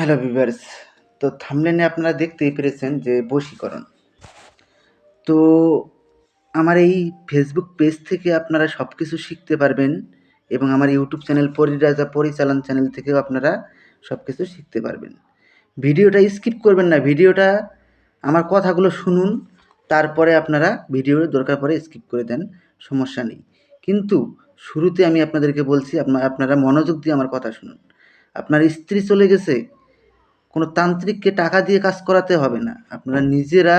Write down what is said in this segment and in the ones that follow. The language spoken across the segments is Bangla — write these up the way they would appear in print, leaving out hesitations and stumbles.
হ্যালো ভিউয়ার্স, তো থাম্বনেলে আপনারা দেখতেই পেরেছেন যে বশীকরণ। তো আমার এই ফেসবুক পেজ থেকে আপনারা সব কিছু শিখতে পারবেন এবং আমার ইউটিউব চ্যানেল পরিরাজা পরিচালন চ্যানেল থেকেও আপনারা সব কিছু শিখতে পারবেন। ভিডিওটা স্কিপ করবেন না, ভিডিওটা আমার কথাগুলো শুনুন, তারপরে আপনারা ভিডিওর দরকার পড়ে স্কিপ করে দেন, সমস্যা নেই। কিন্তু শুরুতে আমি আপনাদেরকে বলছি আপনারা মনোযোগ দিয়ে আমার কথা শুনুন। আপনার স্ত্রী চলে গেছে, কোনো তান্ত্রিককে টাকা দিয়ে কাজ করাতে হবে না। আপনারা নিজেরা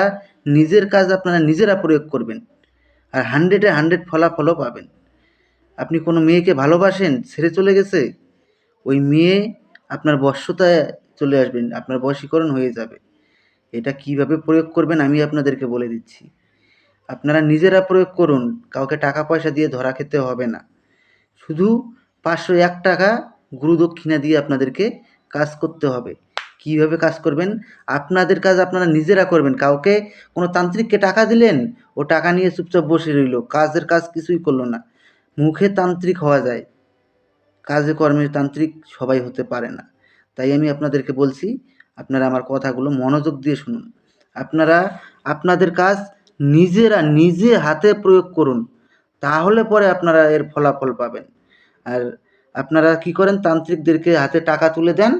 নিজের কাজ আপনারা নিজেরা প্রয়োগ করবেন, আর 100-এ 100 ফলাফলও পাবেন। আপনি কোনো মেয়েকে ভালোবাসেন, ছেড়ে চলে গেছে, ওই মেয়ে আপনার বশ্যতায় চলে আসবেন, আপনার বশীকরণ হয়ে যাবে। এটা কিভাবে প্রয়োগ করবেন আমি আপনাদেরকে বলে দিচ্ছি। আপনারা নিজেরা প্রয়োগ করুন, কাউকে টাকা পয়সা দিয়ে ধরা খেতে হবে না। শুধু 501 টাকা গুরুদক্ষিণা দিয়ে আপনাদেরকে কাজ করতে হবে। কীভাবে কাজ করবেন? আপনাদের কাজ আপনারা নিজেরা করবেন। কাউকে কোনো তান্ত্রিককে টাকা দিলেন, ও টাকা নিয়ে চুপচাপ বসে রইল, কাজের কাজ কিছুই করলো না। মুখে তান্ত্রিক হওয়া যায়, কাজে কর্মে তান্ত্রিক সবাই হতে পারে না। তাই আমি আপনাদেরকে বলছি, আপনারা আমার কথাগুলো মনোযোগ দিয়ে শুনুন। আপনারা আপনাদের কাজ নিজেরা নিজে হাতে প্রয়োগ করুন, তাহলে পরে আপনারা এর ফলাফল পাবেন। আর আপনারা কি করেন, তান্ত্রিকদেরকে হাতে টাকা তুলে দেন,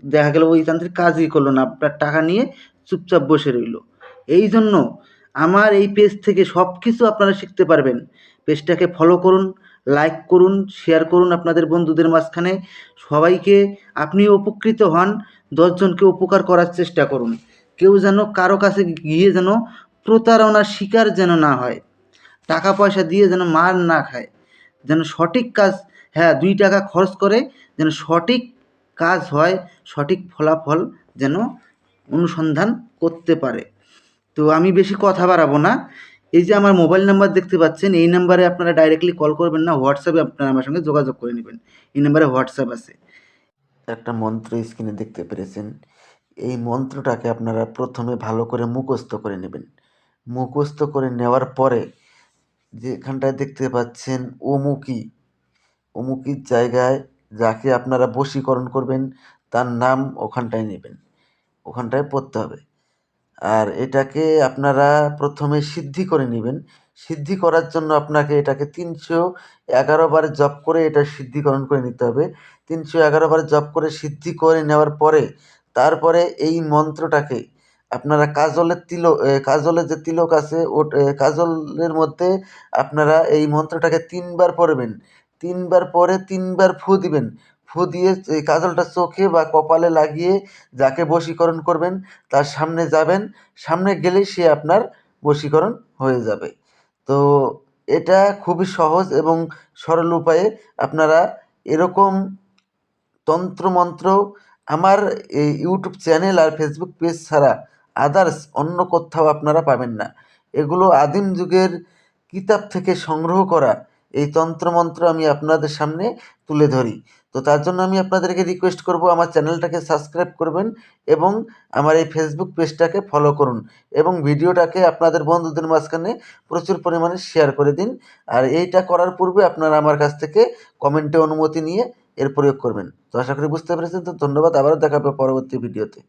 দেখা গেল ওই তান্ত্রিক কাজই করলো না, আপনার টাকা নিয়ে চুপচাপ বসে রইল। এই জন্য আমার এই পেজ থেকে সব কিছু আপনারা শিখতে পারবেন। পেজটাকে ফলো করুন, লাইক করুন, শেয়ার করুন আপনাদের বন্ধুদের মাঝখানে। সবাইকে আপনি উপকৃত হন, 10 জনকে উপকার করার চেষ্টা করুন। কেউ যেন কারো কাছে গিয়ে যেন প্রতারণার শিকার যেন না হয়, টাকা পয়সা দিয়ে যেন মার না খায়, যেন সঠিক কাজ, হ্যাঁ 2 টাকা খরচ করে যেন সঠিক কাজ হয়, সঠিক ফলাফল যেন অনুসন্ধান করতে পারে। তো আমি বেশি কথা বাড়াবো না। এই যে আমার মোবাইল নাম্বার দেখতে পাচ্ছেন, এই নাম্বারে আপনারা ডাইরেক্টলি কল করবেন না, হোয়াটসঅ্যাপে আপনারা আমার সঙ্গে যোগাযোগ করে নেবেন। এই নাম্বারে হোয়াটসঅ্যাপ আছে। একটা মন্ত্র স্ক্রিনে দেখতে পেরেছেন। এই মন্ত্রটাকে আপনারা প্রথমে ভালো করে মুখস্থ করে নেবেন। মুখস্থ করে নেওয়ার পরে যেখানটায় দেখতে পাচ্ছেন অমুকি, অমুকির জায়গায় যাকে আপনারা বশীকরণ করবেন তার নাম ওখানটায় নেবেন, ওখানটায় পড়তে হবে। আর এটাকে আপনারা প্রথমে সিদ্ধি করে নেবেন। সিদ্ধি করার জন্য আপনাকে এটাকে 311 বার জপ করে এটা সিদ্ধিকরণ করে নিতে হবে। 311 বার জপ করে সিদ্ধি করে নেওয়ার পরে তারপরে এই মন্ত্রটাকে আপনারা কাজলের যে তিলক আছে কাজলের মধ্যে আপনারা এই মন্ত্রটাকে 3 বার পড়বেন। 3 বার পরে 3 বার ফু দিবেন। ফু দিয়ে এই কাজলটা চোখে বা কপালে লাগিয়ে যাকে বশীকরণ করবেন তার সামনে যাবেন, সামনে গেলেই সে আপনার বশীকরণ হয়ে যাবে। তো এটা খুবই সহজ এবং সরল উপায়ে আপনারা এরকম তন্ত্রমন্ত্র আমার এই ইউটিউব চ্যানেল আর ফেসবুক পেজ ছাড়া আদার্স অন্য কোথাও আপনারা পাবেন না। এগুলো আদিম যুগের কিতাব থেকে সংগ্রহ করা এই তন্ত্রমন্ত্র আমি আপনাদের সামনে তুলে ধরি। তো তার জন্য আমি আপনাদেরকে রিকোয়েস্ট করব আমার চ্যানেলটাকে সাবস্ক্রাইব করবেন এবং আমার এই ফেসবুক পেজটাকে ফলো করুন এবং ভিডিওটাকে আপনাদের বন্ধুদের মাঝখানে প্রচুর পরিমাণে শেয়ার করে দিন। আর এইটা করার পূর্বে আপনারা আমার কাছ থেকে কমেন্টে অনুমতি নিয়ে এর প্রয়োগ করবেন। তো আশা করি বুঝতে পেরেছেন। তো ধন্যবাদ, আবারও দেখা হবে পরবর্তী ভিডিওতে।